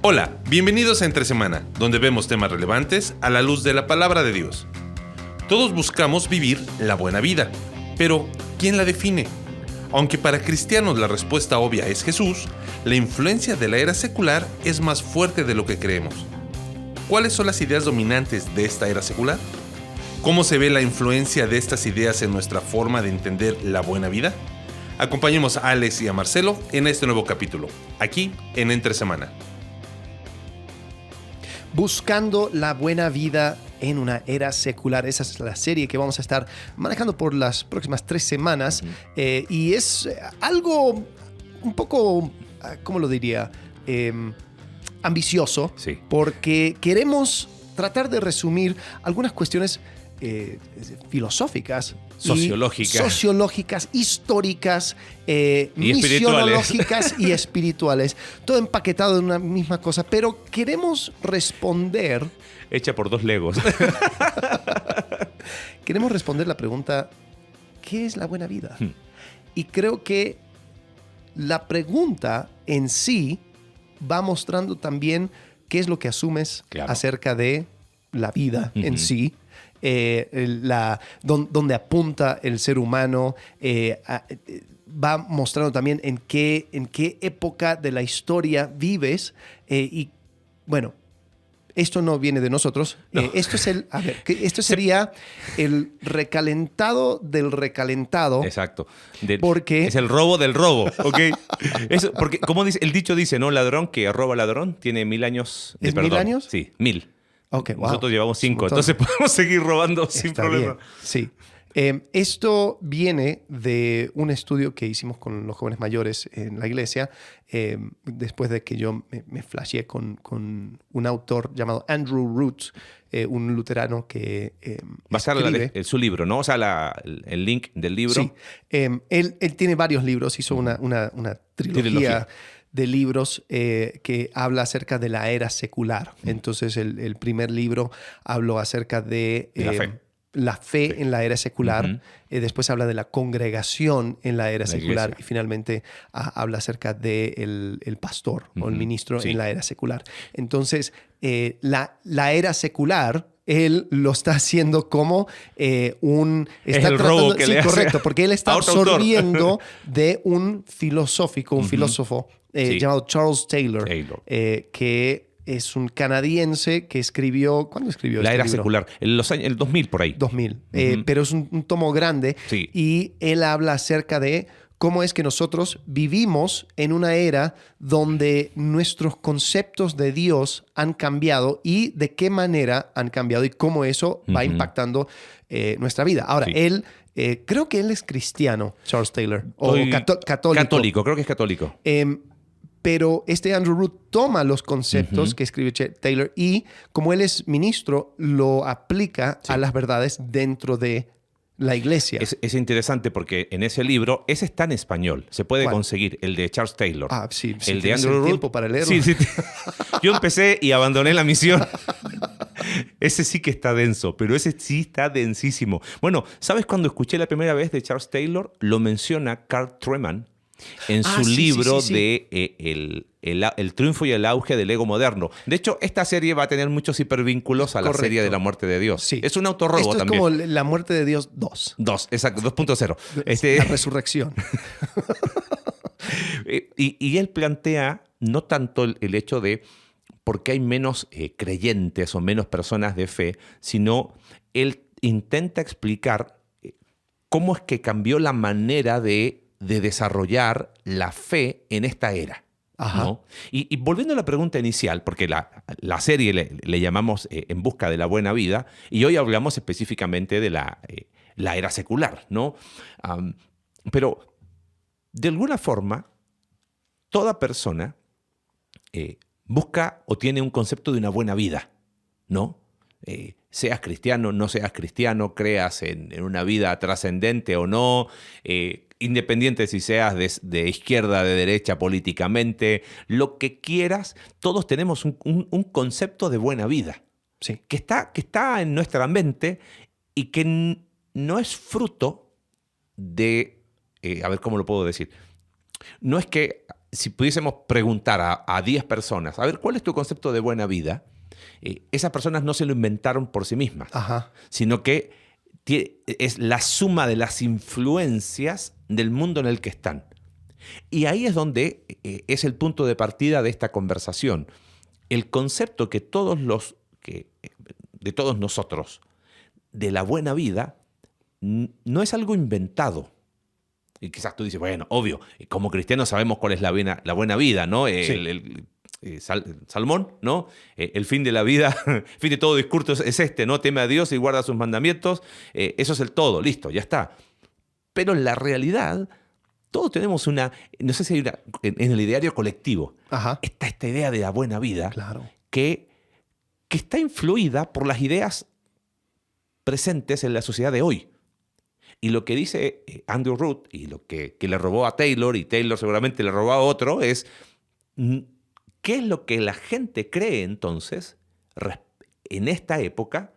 Hola, bienvenidos a Entre Semana, donde vemos temas relevantes a la luz de la palabra de Dios. Todos buscamos vivir la buena vida, pero ¿quién la define? Aunque para cristianos la respuesta obvia es Jesús, la influencia de la era secular es más fuerte de lo que creemos. ¿Cuáles son las ideas dominantes de esta era secular? ¿Cómo se ve la influencia de estas ideas en nuestra forma de entender la buena vida? Acompañemos a Alex y a Marcelo en este nuevo capítulo, aquí en Entre Semana. Buscando la buena vida en una era secular. Esa es la serie que vamos a estar manejando por las próximas 3 semanas. Y es algo un poco, ¿cómo lo diría? Ambicioso. Sí. Porque queremos tratar de resumir algunas cuestiones filosóficas, sociológicas, históricas, misionológicas y espirituales. Todo empaquetado en una misma cosa, pero queremos responder... Hecha por 2 legos. Queremos responder la pregunta, ¿qué es la buena vida? Y creo que la pregunta en sí va mostrando también qué es lo que asumes acerca de la vida en sí. Donde apunta el ser humano, va mostrando también en qué época de la historia vives. Y bueno, esto no viene de nosotros. No. Esto sería el recalentado del recalentado. Exacto. Porque es el robo del robo, ¿ok? Eso, porque como dice, el dicho dice, ¿no? Ladrón que roba ladrón tiene 1000 años de ¿Es perdón. 1000 años? Sí, 1000. Okay, wow. Nosotros llevamos 5, entonces podemos seguir robando sin problema. Bien. Sí. Esto viene de un estudio que hicimos con los jóvenes mayores en la iglesia, después de que yo me flasheé con un autor llamado Andrew Root, un luterano que va a estar su libro, ¿no? O sea, el link del libro. Sí. Él tiene varios libros, hizo una trilogía de libros que habla acerca de la era secular. Entonces, el primer libro habló acerca de la fe en la era secular. Después habla de la congregación en la era secular. Iglesia. Y finalmente habla acerca de el pastor o el ministro en la era secular. Entonces, la era secular... Él lo está haciendo como está el robo que le hace. Correcto, porque él está absorbiendo de un filósofo llamado Charles Taylor. Que es un canadiense que escribió... ¿Cuándo escribió La este era libro? Secular, el 2000 por ahí. 2000, pero es un tomo grande. Sí. Y él habla acerca de cómo es que nosotros vivimos en una era donde nuestros conceptos de Dios han cambiado y de qué manera han cambiado y cómo eso va impactando nuestra vida. Ahora, él, creo que él es cristiano, Charles Taylor, o católico. Católico, creo que es católico. Pero Andrew Root toma los conceptos que escribe Taylor y, como él es ministro, lo aplica a las verdades dentro de la iglesia. Es interesante porque en ese libro, ese está en español. Se puede conseguir, el de Charles Taylor. Sí. El de Andrew Root. Tiempo para leerlo. Sí. Yo empecé y abandoné la misión. Ese sí que está denso, pero ese sí está densísimo. Bueno, ¿sabes cuando escuché la primera vez de Charles Taylor? Lo menciona Carl Trueman en su libro de el triunfo y el auge del ego moderno. De hecho, esta serie va a tener muchos hipervínculos a la serie de la muerte de Dios. Sí. Es un autorrobo Esto es también. como la muerte de Dios 2. 2, exacto, 2.0. La resurrección. y él plantea no tanto el hecho de por qué hay menos creyentes o menos personas de fe, sino él intenta explicar cómo es que cambió la manera de desarrollar la fe en esta era. ¿No? Y volviendo a la pregunta inicial, porque la serie le llamamos En busca de la buena vida, y hoy hablamos específicamente de la era secular, ¿no? Pero de alguna forma, toda persona busca o tiene un concepto de una buena vida, ¿no? Seas cristiano, no seas cristiano, creas en una vida trascendente o no, independiente si seas de izquierda, de derecha políticamente, lo que quieras, todos tenemos un concepto de buena vida, sí, que está en nuestra mente y que no es fruto de, a ver cómo lo puedo decir, no es que si pudiésemos preguntar a 10 personas, a ver, ¿cuál es tu concepto de buena vida? Esas personas no se lo inventaron por sí mismas, Ajá. sino que es la suma de las influencias del mundo en el que están. Y ahí es donde es el punto de partida de esta conversación. El concepto de todos nosotros de la buena vida no es algo inventado. Y quizás tú dices, bueno, obvio, como cristianos sabemos cuál es la buena vida, ¿no? Salmón, ¿no? El fin de la vida, el fin de todo discurso es este, ¿no? Teme a Dios y guarda sus mandamientos. Eso es el todo, listo, ya está. Pero en la realidad, todos tenemos no sé si hay en el ideario colectivo, Ajá. está esta idea de la buena vida, Claro. que está influida por las ideas presentes en la sociedad de hoy. Y lo que dice Andrew Root, y lo que le robó a Taylor, y Taylor seguramente le robó a otro, es ¿qué es lo que la gente cree entonces en esta época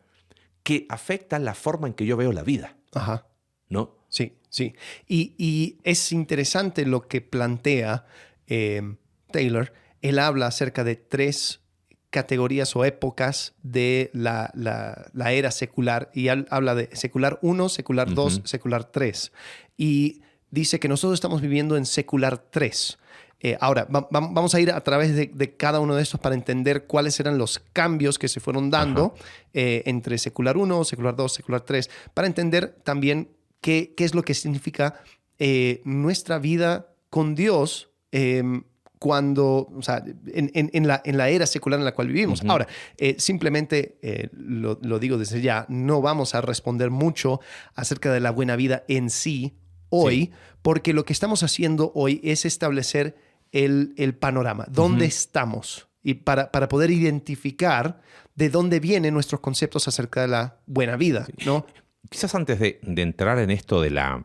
que afecta la forma en que yo veo la vida? Ajá. ¿No? Sí, sí. Y es interesante lo que plantea Taylor. Él habla acerca de 3 categorías o épocas de la era secular, y él habla de secular 1, secular 2, secular 3. Y dice que nosotros estamos viviendo en secular 3. Ahora, vamos a ir a través de cada uno de estos para entender cuáles eran los cambios que se fueron dando entre secular 1, secular 2, secular 3, para entender también qué es lo que significa nuestra vida con Dios cuando, o sea, en la era secular en la cual vivimos. Ahora, simplemente lo digo desde ya, no vamos a responder mucho acerca de la buena vida en sí hoy, porque lo que estamos haciendo hoy es establecer el panorama, dónde estamos, y para poder identificar de dónde vienen nuestros conceptos acerca de la buena vida, ¿no? Quizás antes de entrar en esto de la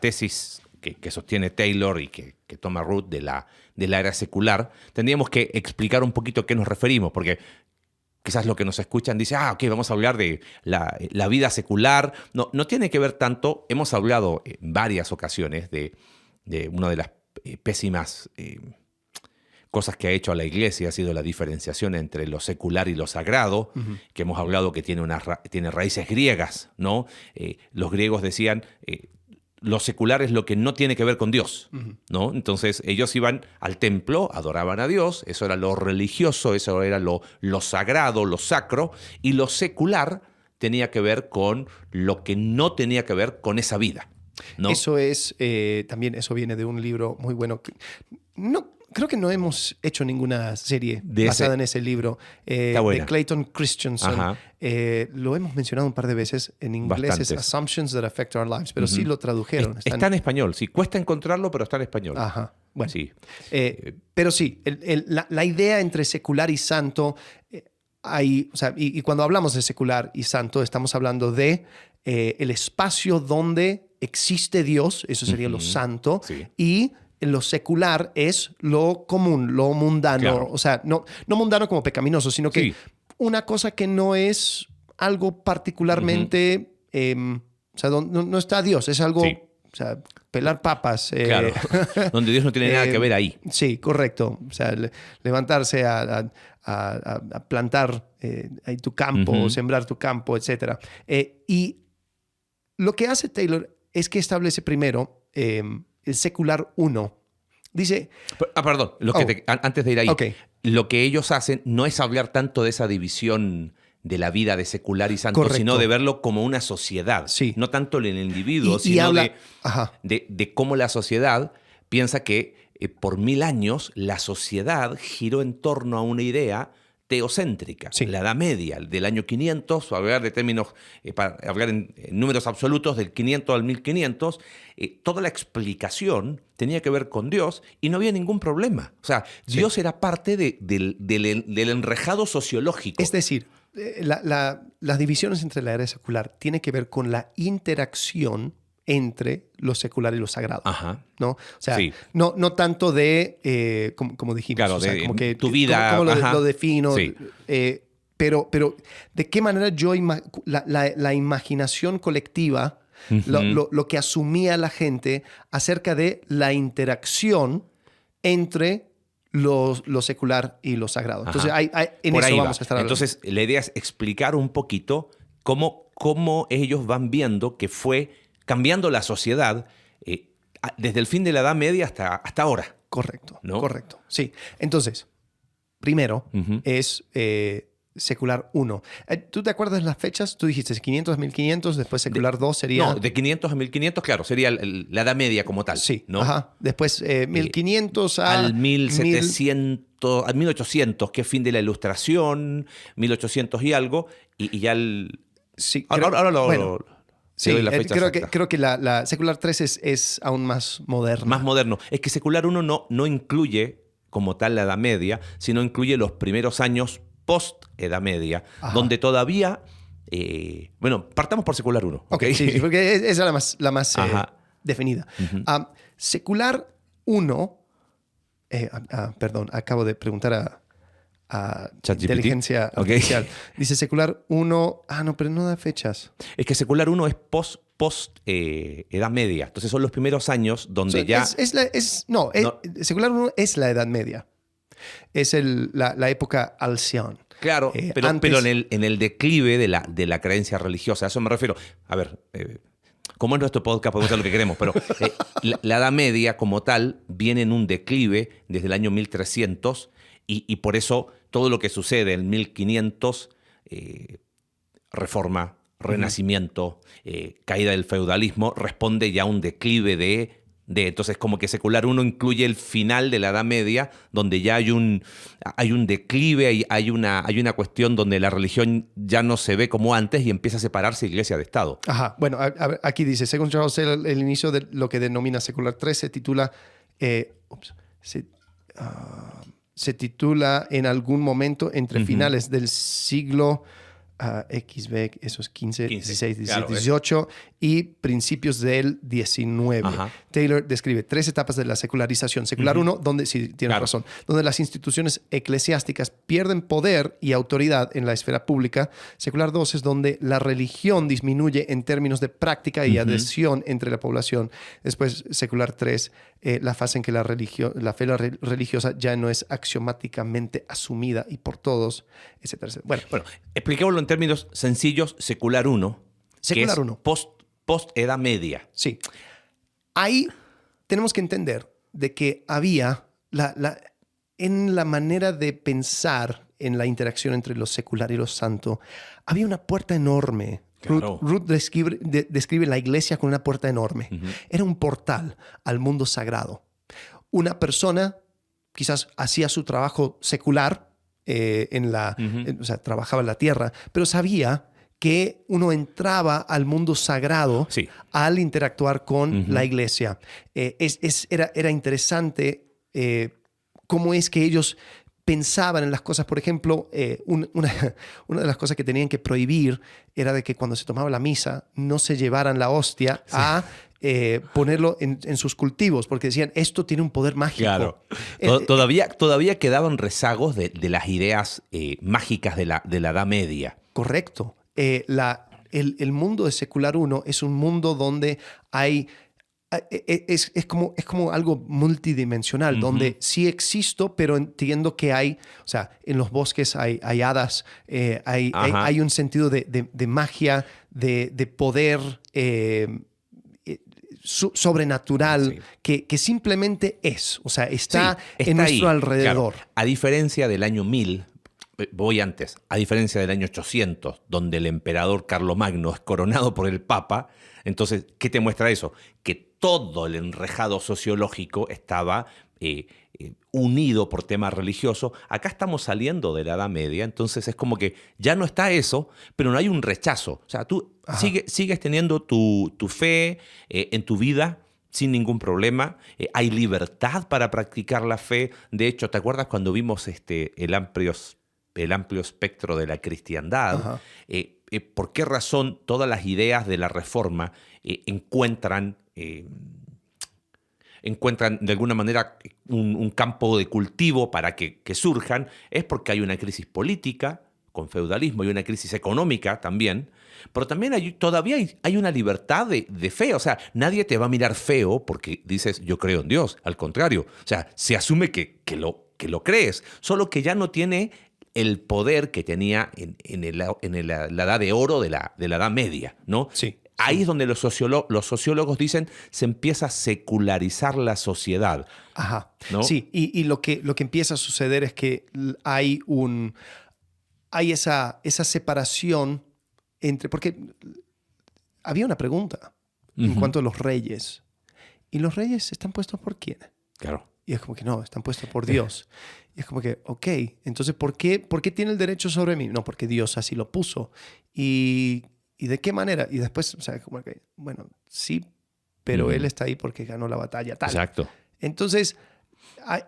tesis que sostiene Taylor y que toma Root de la era secular, tendríamos que explicar un poquito a qué nos referimos, porque quizás lo que nos escuchan dice, ok, vamos a hablar de la vida secular. No tiene que ver tanto. Hemos hablado en varias ocasiones de una de las pésimas cosas que ha hecho a la Iglesia, ha sido la diferenciación entre lo secular y lo sagrado, que hemos hablado que tiene raíces griegas, ¿no? Los griegos decían, lo secular es lo que no tiene que ver con Dios, ¿no? Entonces ellos iban al templo, adoraban a Dios, eso era lo religioso, eso era lo sagrado, lo sacro, y lo secular tenía que ver con lo que no tenía que ver con esa vida, ¿no? Eso es, también eso viene de un libro muy bueno. Creo que no hemos hecho ninguna serie basada en ese libro, de Clayton Christensen. Lo hemos mencionado un par de veces. En inglés Bastantes. es Assumptions That Affect Our Lives, pero sí lo tradujeron. Está en español, sí. Cuesta encontrarlo, pero está en español. Ajá. Bueno, sí. Pero sí, la idea entre secular y santo, o sea, y cuando hablamos de secular y santo, estamos hablando de el espacio donde existe Dios, eso sería lo santo, y lo secular es lo común, lo mundano. Claro. O sea, no mundano como pecaminoso, sino que una cosa que no es algo particularmente, o sea, no está Dios, es algo, o sea, pelar papas. Claro, donde Dios no tiene nada que ver ahí. Sí, correcto. O sea, levantarse a plantar ahí tu campo, sembrar tu campo, etc. Y lo que hace Taylor es que establece primero el secular 1. Dice... Perdón, antes de ir ahí. Lo que ellos hacen no es hablar tanto de esa división de la vida de secular y santo, sino de verlo como una sociedad. Sí. No tanto en el individuo, sino de cómo la sociedad piensa que por 1000 años la sociedad giró en torno a una idea teocéntrica. La Edad Media, del año 500, para hablar de términos, para hablar en números absolutos, del 500 al 1500, toda la explicación tenía que ver con Dios y no había ningún problema. O sea, Dios era parte del enrejado sociológico. Es decir, las divisiones entre la era secular tienen que ver con la interacción entre lo secular y lo sagrado. ¿No? O sea, no tanto de, como dijimos, claro, o sea, como que tu vida, cómo lo defino, pero de qué manera yo la imaginación colectiva, lo que asumía la gente acerca de la interacción entre lo secular y lo sagrado. Entonces, en Por eso ahí vamos a estar hablando. Entonces, la idea es explicar un poquito cómo ellos van viendo que fue cambiando la sociedad desde el fin de la Edad Media hasta ahora. Correcto, ¿no? correcto. Sí. Entonces, primero es secular 1. ¿Tú te acuerdas las fechas? Tú dijiste 500 a 1500, después secular 2 sería... No, de 500 a 1500, claro, sería la Edad Media como tal. Sí, ¿no? ajá. Después 1500 al 1700, al 1800, que es fin de la Ilustración, 1800 y algo, y ya el... Sí, ahora sí, doy la fecha creo que la secular 3 es aún más moderna. Más moderno. Es que secular 1 no incluye como tal la Edad Media, sino incluye los primeros años post-Edad Media, donde todavía... bueno, partamos por secular 1. Ok, sí, porque esa es la más definida. Secular 1... perdón, acabo de preguntar a inteligencia artificial. Dice secular 1... no, pero no da fechas. Es que secular 1 es post-Edad Media. Entonces son los primeros años donde ya... secular 1 es la Edad Media. Es la época Alción. Claro, pero en el declive de la creencia religiosa. A eso me refiero. A ver, como es nuestro podcast, podemos hacer lo que queremos, pero la Edad Media como tal viene en un declive desde el año 1300 y por eso todo lo que sucede en 1500, reforma, renacimiento, caída del feudalismo, responde ya a un declive de entonces como que secular 1 incluye el final de la Edad Media, donde ya hay un declive, hay una cuestión donde la religión ya no se ve como antes y empieza a separarse iglesia de Estado. Ajá, bueno, aquí dice, según Charles Taylor, el inicio de lo que denomina secular 3 se titula... se titula en algún momento entre finales del siglo XB, eso es 15, 16, 17, claro, 18 y principios del 19. Taylor describe 3 etapas de la secularización. Secular 1, donde, sí, tienes razón, donde las instituciones eclesiásticas pierden poder y autoridad en la esfera pública. Secular 2 es donde la religión disminuye en términos de práctica y adhesión entre la población. Después, secular 3, la fase en que la fe religiosa ya no es axiomáticamente asumida y por todos, etcétera. Bueno, expliquémoslo en términos sencillos. Secular 1, secular 1. Post-Edad Media. Sí. Ahí tenemos que entender de que había en la manera de pensar en la interacción entre lo secular y lo santo, había una puerta enorme. Claro. Ruth describe la iglesia con una puerta enorme. Era un portal al mundo sagrado. Una persona quizás hacía su trabajo secular, o sea, trabajaba en la tierra, pero sabía que uno entraba al mundo sagrado al interactuar con la iglesia. Era interesante cómo es que ellos pensaban en las cosas. Por ejemplo, una de las cosas que tenían que prohibir era de que cuando se tomaba la misa no se llevaran la hostia a ponerlo en sus cultivos, porque decían, esto tiene un poder mágico. Claro. Todavía quedaban rezagos de las ideas mágicas de la Edad Media. Correcto. El mundo de secular 1 es un mundo donde hay... Es como algo multidimensional, donde sí existo, pero entiendo que hay, o sea, en los bosques hay hadas, hay un sentido de magia, de poder sobrenatural, que simplemente es, o sea, está en nuestro alrededor. Claro. A diferencia del año 1000, voy antes, a diferencia del año 800, donde el emperador Carlomagno es coronado por el Papa, entonces, ¿qué te muestra eso? Que todo el enrejado sociológico estaba unido por tema religioso. Acá estamos saliendo de la Edad Media, entonces es como que ya no está eso, pero no hay un rechazo. O sea, tú sigues teniendo tu fe en tu vida sin ningún problema. Hay libertad para practicar la fe. De hecho, ¿te acuerdas cuando vimos el amplio espectro de la cristiandad? ¿Por qué razón todas las ideas de la Reforma encuentran de alguna manera un campo de cultivo para que surjan? Es porque hay una crisis política con feudalismo y una crisis económica también, pero también todavía hay una libertad de fe. O sea, nadie te va a mirar feo porque dices yo creo en Dios. Al contrario, o sea, se asume que lo crees, solo que ya no tiene el poder que tenía en la edad de oro de la Edad Media, ¿no? Sí. Ahí es donde los sociólogos dicen se empieza a secularizar la sociedad. Ajá. ¿No? Sí, y lo que empieza a suceder es que hay esa separación entre... Porque había una pregunta en cuanto a los reyes. ¿Y los reyes están puestos por quién? Claro. Y es como que no, están puestos por Dios. Y es como que, ok, entonces ¿por qué tiene el derecho sobre mí? No, porque Dios así lo puso. ¿Y de qué manera? Y después, o sea, como que, bueno, sí, pero él está ahí porque ganó la batalla tal. Exacto. Entonces,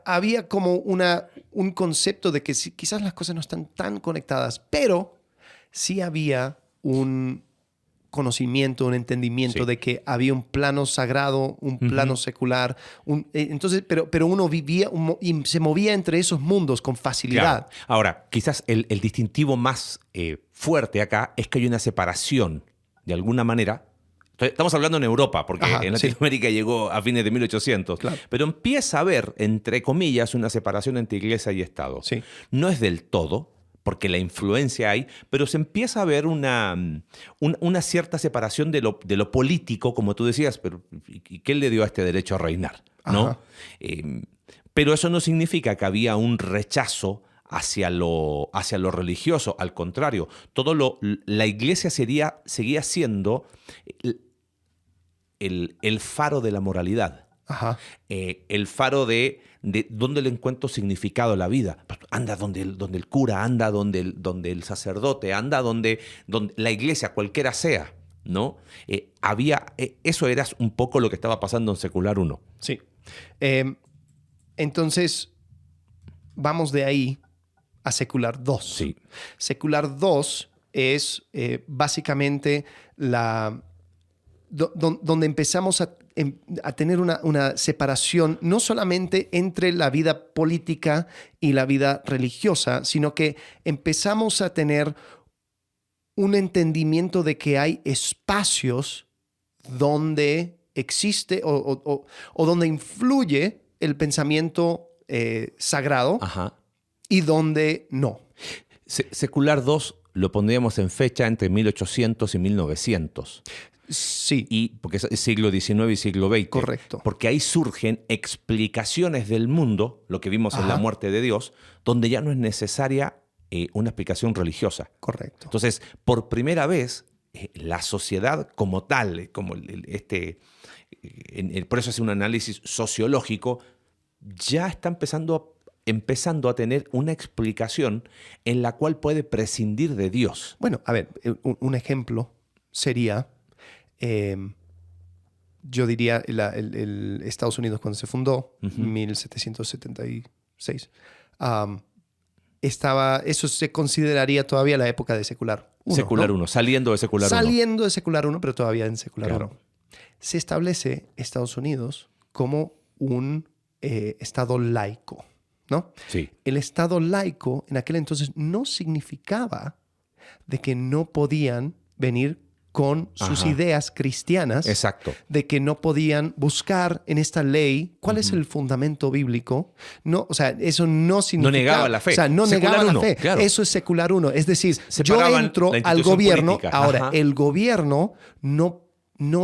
había como un concepto de que quizás las cosas no están tan conectadas, pero sí había un conocimiento, un entendimiento de que había un plano sagrado, un plano secular. Entonces, pero uno vivía y se movía entre esos mundos con facilidad. Claro. Ahora, quizás el distintivo más fuerte acá es que hay una separación, de alguna manera. Estamos hablando en Europa, porque en Latinoamérica llegó a fines de 1800. Claro. Pero empieza a haber, entre comillas, una separación entre iglesia y Estado. Sí. No es del todo, porque la influencia hay, pero se empieza a ver una cierta separación de lo político, como tú decías, pero ¿y qué le dio a este derecho a reinar? ¿No? Pero eso no significa que había un rechazo hacia lo religioso. Al contrario, la iglesia seguía siendo el faro de la moralidad. Ajá. El faro de dónde le encuentro significado a la vida. Anda donde el cura, anda donde el sacerdote, anda donde la iglesia, cualquiera sea, ¿no? Eso era un poco lo que estaba pasando en Secular 1. Sí. Entonces, vamos de ahí a Secular 2. Sí. Secular 2 es básicamente donde empezamos a tener una separación no solamente entre la vida política y la vida religiosa, sino que empezamos a tener un entendimiento de que hay espacios donde existe o donde influye el pensamiento sagrado. Ajá. Y donde no. Secular 2 lo pondríamos en fecha entre 1800 y 1900. Sí. Porque es siglo XIX y siglo XX. Correcto. Porque ahí surgen explicaciones del mundo, lo que vimos en la muerte de Dios, donde ya no es necesaria una explicación religiosa. Correcto. Entonces, por primera vez, la sociedad como tal, como por eso hace un análisis sociológico, ya está empezando a tener una explicación en la cual puede prescindir de Dios. Bueno, a ver, un ejemplo sería, yo diría, el Estados Unidos cuando se fundó, 1776, eso se consideraría todavía la época de Secular 1. Secular 1, saliendo de Secular 1. Saliendo de Secular 1, pero todavía en Secular 1. Claro. Se establece Estados Unidos como un Estado laico, ¿no? Sí. El Estado laico en aquel entonces no significaba de que no podían venir con sus ideas cristianas. Exacto. De que no podían buscar en esta ley cuál es el fundamento bíblico. No, o sea, eso no significaba... No negaba la fe. O sea, no Secular negaba 1, la fe. claro. Eso es Secular 1. Es decir, yo entro al gobierno. Política. Ahora, el gobierno no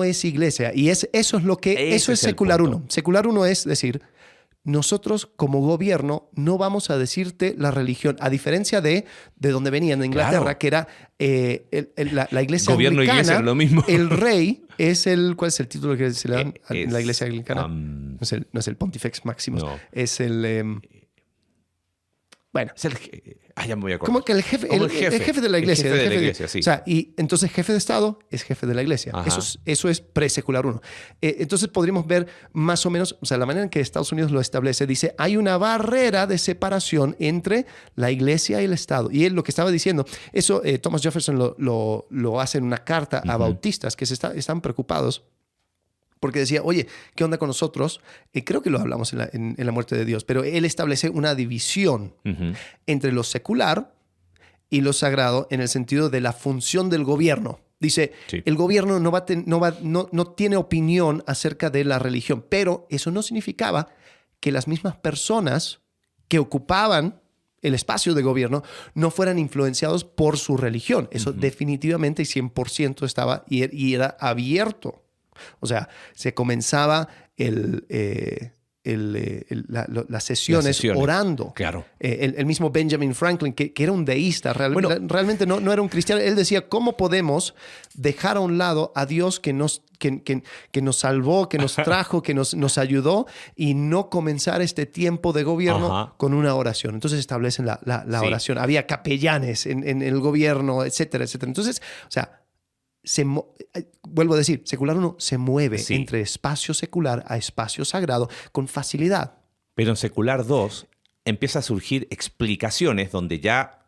es iglesia. Y eso es lo que... Eso es Secular 1. Secular 1 es decir... Nosotros como gobierno no vamos a decirte la religión, a diferencia de donde venían de Inglaterra, claro, que era la iglesia gobierno anglicana. Iglesia, lo mismo. El rey es ¿cuál es el título que se le dan en la iglesia anglicana? No es el Pontifex Maximus, no. Es el... bueno. Es ya me voy a acordar. Como que el jefe de la iglesia. El jefe de la iglesia, sí. O sea, y entonces jefe de Estado es jefe de la iglesia. Eso es pre-secular 1. Entonces podríamos ver más o menos, o sea, la manera en que Estados Unidos lo establece, dice, hay una barrera de separación entre la iglesia y el Estado. Y él lo que estaba diciendo, eso Thomas Jefferson lo hace en una carta a bautistas que están preocupados. Porque decía, oye, ¿qué onda con nosotros? Creo que lo hablamos en la muerte de Dios, pero él establece una división entre lo secular y lo sagrado en el sentido de la función del gobierno. Dice, Sí. el gobierno no tiene opinión acerca de la religión, pero eso no significaba que las mismas personas que ocupaban el espacio de gobierno no fueran influenciados por su religión. Eso definitivamente y 100% estaba y era abierto. O sea, se comenzaba las sesiones orando. Claro. El mismo Benjamin Franklin, que era un deísta, realmente no era un cristiano. Él decía, ¿cómo podemos dejar a un lado a Dios que nos salvó, que nos trajo, que nos ayudó y no comenzar este tiempo de gobierno con una oración? Entonces establecen la oración. Había capellanes en el gobierno, etcétera, etcétera. Entonces, o sea, vuelvo a decir, secular 1 se mueve entre espacio secular a espacio sagrado con facilidad. Pero en secular 2 empieza a surgir explicaciones donde ya...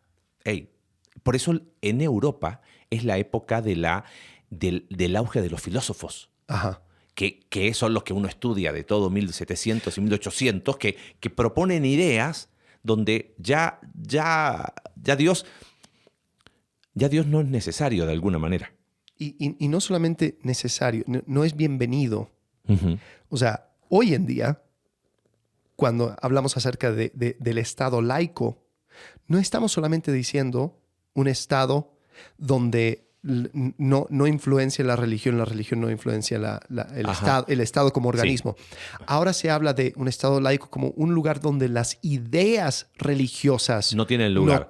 por eso en Europa es la época del auge de los filósofos. Ajá. Que son los que uno estudia de todo 1700 y 1800, que proponen ideas donde ya Dios no es necesario de alguna manera. Y no solamente necesario, no es bienvenido. O sea, hoy en día, cuando hablamos acerca del Estado laico, no estamos solamente diciendo un Estado donde no influencia la religión no influencia el Estado como organismo. Sí. Ahora se habla de un Estado laico como un lugar donde las ideas religiosas no tienen lugar.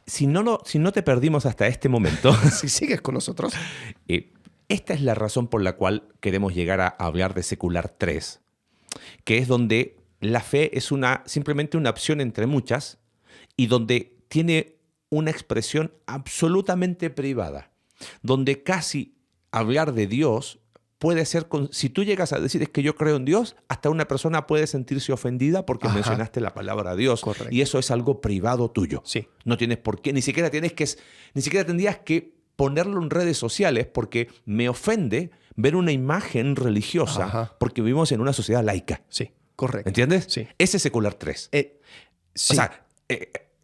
Si no te perdimos hasta este momento... si sigues con nosotros... esta es la razón por la cual queremos llegar a hablar de secular 3, que es donde la fe es simplemente una opción entre muchas y donde tiene una expresión absolutamente privada, donde casi hablar de Dios puede ser... si tú llegas a decir es que yo creo en Dios, hasta una persona puede sentirse ofendida porque mencionaste la palabra Dios. Correcto. Y eso es algo privado tuyo. Sí. No tienes por qué, ni siquiera tendrías que ponerlo en redes sociales porque me ofende ver una imagen religiosa porque vivimos en una sociedad laica. Sí, correcto. ¿Entiendes? Sí. Ese es secular 3. Sí. O sea,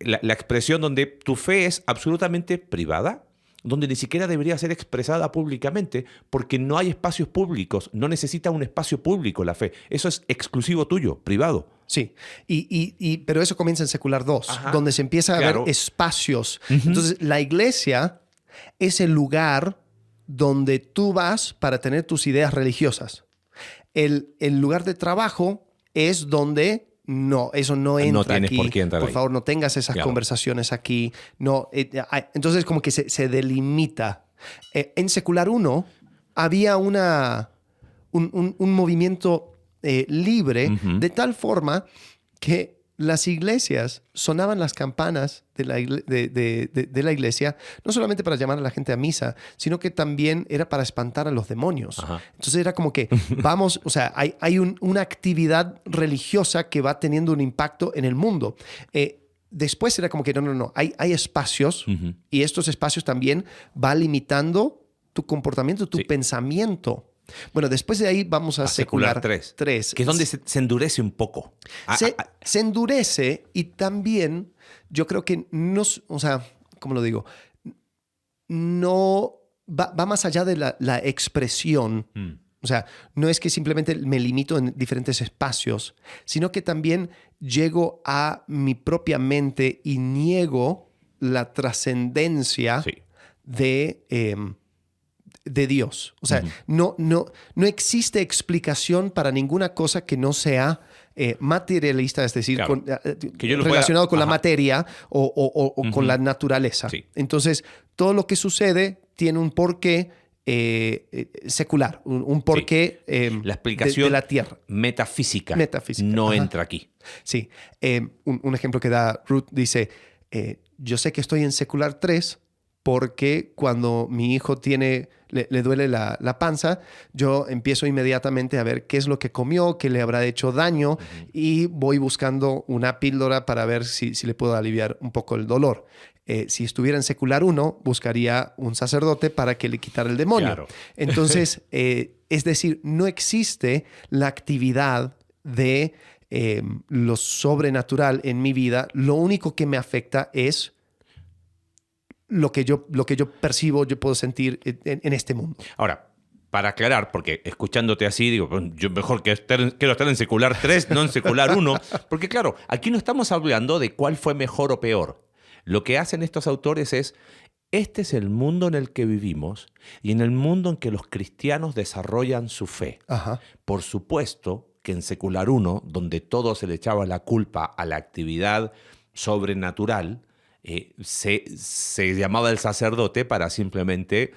la expresión donde tu fe es absolutamente privada, donde ni siquiera debería ser expresada públicamente porque no hay espacios públicos, no necesita un espacio público la fe. Eso es exclusivo tuyo, privado. Sí, pero eso comienza en secular 2, donde se empieza a ver espacios. Entonces, la iglesia es el lugar donde tú vas para tener tus ideas religiosas. El lugar de trabajo es donde... No, eso no entra no tienes aquí. Por qué entrar por ahí. favor, no tengas esas conversaciones aquí. No, entonces como que se delimita. En secular 1 había un movimiento libre de tal forma que las iglesias sonaban las campanas de la iglesia, no solamente para llamar a la gente a misa, sino que también era para espantar a los demonios. Entonces era como que vamos, o sea, hay una actividad religiosa que va teniendo un impacto en el mundo. Después era como que no, hay espacios y estos espacios también va limitando tu comportamiento, tu pensamiento. Bueno, después de ahí vamos a secular 3. Que es donde se endurece un poco. Se endurece y también yo creo que no, o sea, ¿cómo lo digo? No va más allá de la expresión. O sea, no es que simplemente me limito en diferentes espacios, sino que también llego a mi propia mente y niego la trascendencia de Dios. O sea, no existe explicación para ninguna cosa que no sea materialista, es decir, relacionado con la materia o con la naturaleza. Sí. Entonces, todo lo que sucede tiene un porqué secular, un porqué la explicación de la tierra. Metafísica no entra aquí. Sí. Un ejemplo que da Ruth dice, yo sé que estoy en secular 3 porque cuando mi hijo le duele la panza, yo empiezo inmediatamente a ver qué es lo que comió, qué le habrá hecho daño y voy buscando una píldora para ver si le puedo aliviar un poco el dolor. Si estuviera en secular 1, buscaría un sacerdote para que le quitara el demonio. Claro. Entonces, es decir, no existe la actividad de lo sobrenatural en mi vida. Lo único que me afecta es lo que yo percibo, yo puedo sentir en este mundo. Ahora, para aclarar, porque escuchándote así, digo, yo mejor quiero estar en secular 3, no en secular 1, porque claro, aquí no estamos hablando de cuál fue mejor o peor. Lo que hacen estos autores es, este es el mundo en el que vivimos y en el mundo en que los cristianos desarrollan su fe. Ajá. Por supuesto que en secular 1, donde todo se le echaba la culpa a la actividad sobrenatural, se llamaba el sacerdote para simplemente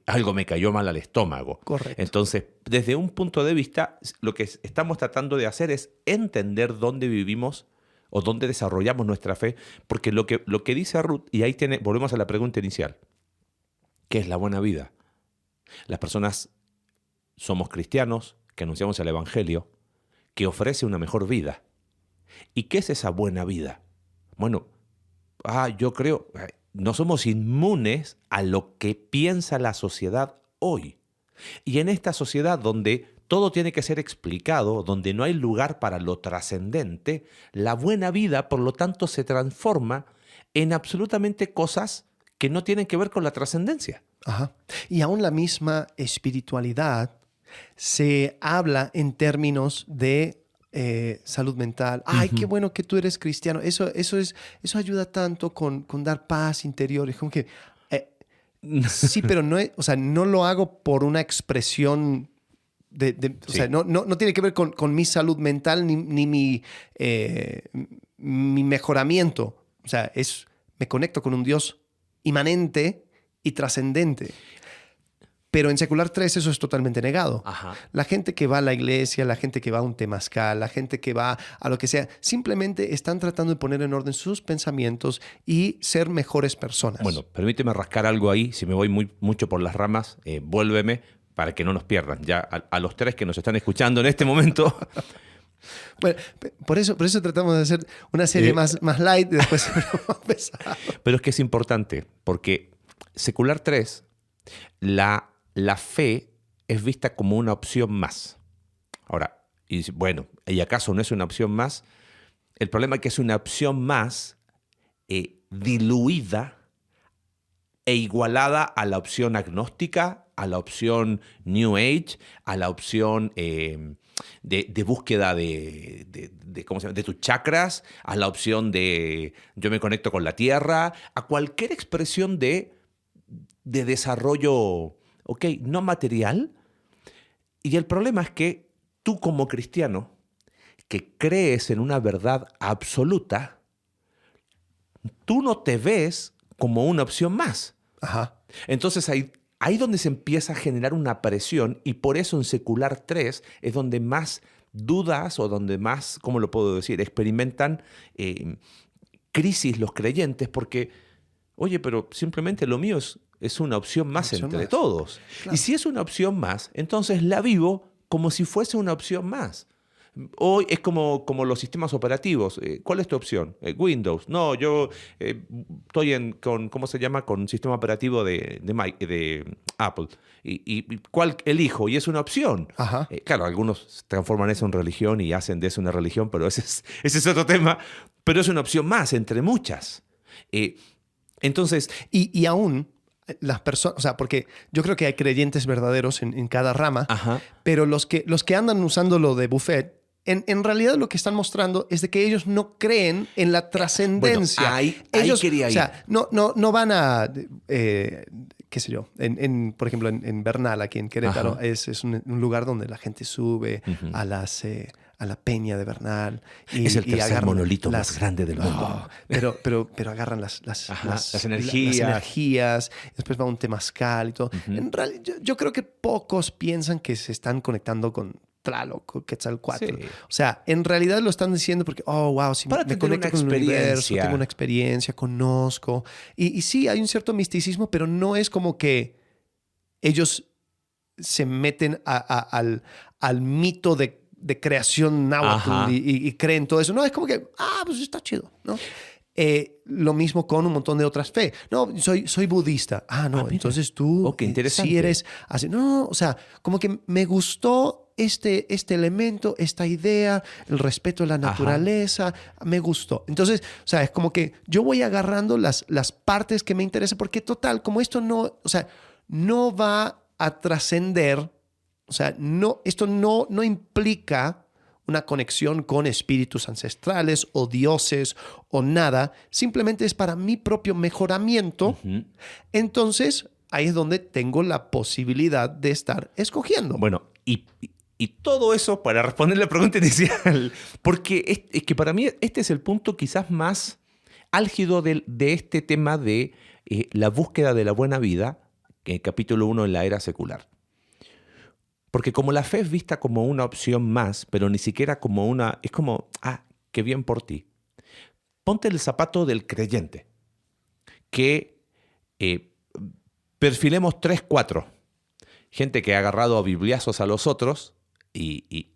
algo me cayó mal al estómago. Correcto. Entonces, desde un punto de vista, lo que estamos tratando de hacer es entender dónde vivimos o dónde desarrollamos nuestra fe, porque lo que dice Ruth, y ahí volvemos a la pregunta inicial, ¿qué es la buena vida? Las personas somos cristianos que anunciamos el Evangelio, que ofrece una mejor vida. ¿Y qué es esa buena vida? Bueno, yo creo, no somos inmunes a lo que piensa la sociedad hoy. Y en esta sociedad donde todo tiene que ser explicado, donde no hay lugar para lo trascendente, la buena vida, por lo tanto, se transforma en absolutamente cosas que no tienen que ver con la trascendencia. Ajá. Y aún la misma espiritualidad se habla en términos de salud mental. Ay, qué bueno que tú eres cristiano. Eso ayuda tanto con dar paz interior. Es como que sí, pero no, o sea, no lo hago por una expresión o sea, no tiene que ver con mi salud mental ni mi mejoramiento. O sea, me conecto con un Dios inmanente y trascendente. Pero en secular 3 eso es totalmente negado. Ajá. La gente que va a la iglesia, la gente que va a un temazcal, la gente que va a lo que sea, simplemente están tratando de poner en orden sus pensamientos y ser mejores personas. Bueno, permíteme rascar algo ahí. Si me voy mucho por las ramas, vuélveme para que no nos pierdan. Ya a los 3 que nos están escuchando en este momento. Bueno, por eso tratamos de hacer una serie más light y después empezar. Pero es que es importante, porque secular 3, la fe es vista como una opción más. Ahora, bueno, ¿y acaso no es una opción más? El problema es que es una opción más diluida e igualada a la opción agnóstica, a la opción New Age, a la opción de búsqueda ¿cómo se llama? De tus chakras, a la opción de yo me conecto con la tierra, a cualquier expresión de desarrollo, no material. Y el problema es que tú como cristiano, que crees en una verdad absoluta, tú no te ves como una opción más. Ajá. Entonces ahí donde se empieza a generar una presión, y por eso en secular 3 es donde más dudas o donde más, ¿cómo lo puedo decir?, experimentan crisis los creyentes, porque, oye, pero simplemente lo mío es una opción más entre todos. Claro. Y si es una opción más, entonces la vivo como si fuese una opción más. Hoy es como los sistemas operativos. ¿Cuál es tu opción? Windows. No, yo estoy ¿cómo se llama? Con sistema operativo de Apple. ¿Y cuál elijo? Y es una opción. Ajá. Claro, algunos transforman eso en religión y hacen de eso una religión, pero ese es otro tema. Pero es una opción más entre muchas. Entonces... Y aún... las personas, o sea, porque yo creo que hay creyentes verdaderos en cada rama, Ajá. pero los que andan usando lo de buffet, en realidad lo que están mostrando es de que ellos no creen en la trascendencia. Bueno, ahí quería ir. O sea, no van a, qué sé yo, por ejemplo, en Bernal, aquí en Querétaro, es un lugar donde la gente sube a la peña de Bernal. Es el tercer monolito más grande del mundo. Pero agarran las energías. Después va un temazcal y todo. En realidad, yo creo que pocos piensan que se están conectando con Tlaloc, Quetzalcóatl. Sí. O sea, en realidad lo están diciendo porque, si me conecto con el universo, tengo una experiencia, conozco. Y sí, hay un cierto misticismo, pero no es como que ellos se meten al mito de creación náhuatl y creen todo eso. No, es como que, pues está chido, ¿no? Lo mismo con un montón de otras fe. No, soy budista. No, entonces tú sí eres así. No, o sea, como que me gustó este elemento, esta idea, el respeto a la naturaleza, me gustó. Entonces, o sea, es como que yo voy agarrando las partes que me interesan, porque total, como esto no, o sea, no va a trascender, o sea, esto no implica una conexión con espíritus ancestrales o dioses o nada, simplemente es para mi propio mejoramiento. Entonces, ahí es donde tengo la posibilidad de estar escogiendo. Bueno, y todo eso para responder la pregunta inicial, porque es que para mí este es el punto quizás más álgido de este tema de la búsqueda de la buena vida, capítulo 1 en la era secular. Porque como la fe es vista como una opción más, pero ni siquiera como una... Es como, qué bien por ti. Ponte el zapato del creyente, que perfilemos 3, 4. Gente que ha agarrado a bibliazos a los otros y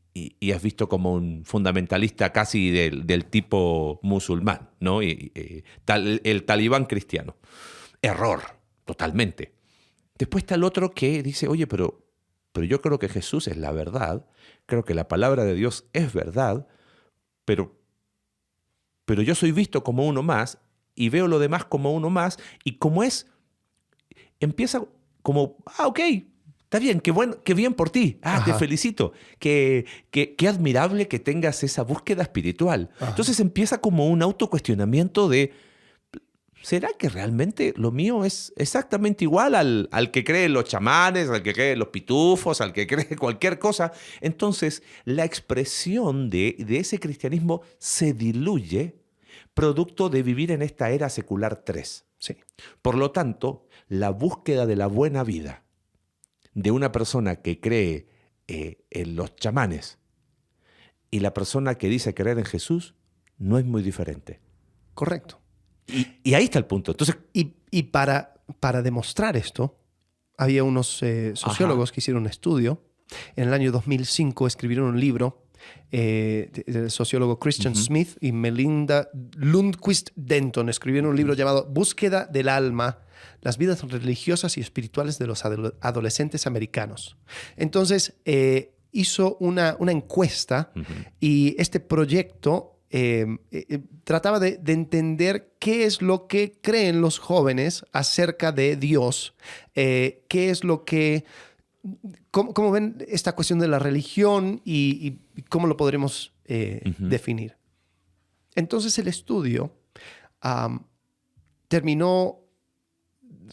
has visto como un fundamentalista casi del tipo musulmán, ¿no? El talibán cristiano. Error, totalmente. Después está el otro que dice, oye, pero yo creo que Jesús es la verdad, creo que la palabra de Dios es verdad, pero yo soy visto como uno más y veo lo demás como uno más, y como empieza como, ok, está bien, qué bien por ti, te felicito, qué admirable que tengas esa búsqueda espiritual. Entonces empieza como un autocuestionamiento de, ¿será que realmente lo mío es exactamente igual al que creen los chamanes, al que creen los pitufos, al que cree cualquier cosa? Entonces, la expresión de ese cristianismo se diluye producto de vivir en esta era secular 3. Sí. Por lo tanto, la búsqueda de la buena vida de una persona que cree en los chamanes y la persona que dice creer en Jesús no es muy diferente. Correcto. Y ahí está el punto. Entonces, y para demostrar esto, había unos sociólogos que hicieron un estudio. En el año 2005 escribieron un libro del sociólogo Christian Smith y Melinda Lundquist Denton. Escribieron un libro llamado Búsqueda del alma, las vidas religiosas y espirituales de los adolescentes americanos. Entonces, hizo una encuesta y este proyecto trataba de entender qué es lo que creen los jóvenes acerca de Dios, qué es lo que, cómo ven esta cuestión de la religión y cómo lo podremos definir. Entonces el estudio terminó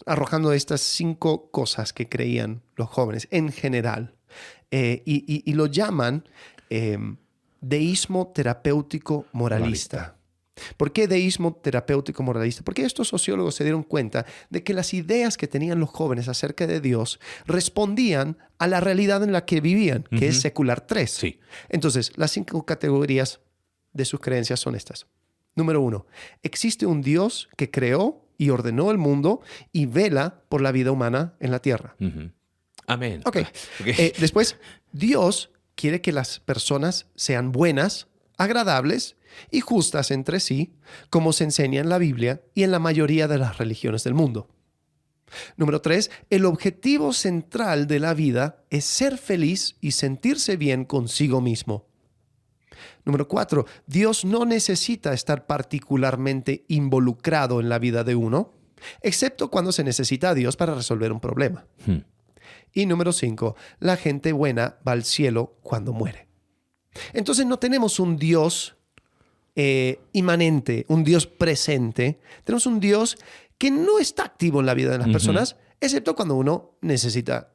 arrojando estas 5 cosas que creían los jóvenes en general y lo llaman deísmo terapéutico moralista. ¿Por qué deísmo terapéutico moralista? Porque estos sociólogos se dieron cuenta de que las ideas que tenían los jóvenes acerca de Dios respondían a la realidad en la que vivían, que es secular 3. Sí. Entonces, las 5 categorías de sus creencias son estas. Número 1, existe un Dios que creó y ordenó el mundo y vela por la vida humana en la tierra. Amén. Okay. Después, Dios quiere que las personas sean buenas, agradables y justas entre sí, como se enseña en la Biblia y en la mayoría de las religiones del mundo. Número 3, el objetivo central de la vida es ser feliz y sentirse bien consigo mismo. Número 4, Dios no necesita estar particularmente involucrado en la vida de uno, excepto cuando se necesita a Dios para resolver un problema. Y número 5, la gente buena va al cielo cuando muere. Entonces no tenemos un Dios inmanente, un Dios presente. Tenemos un Dios que no está activo en la vida de las personas, excepto cuando uno necesita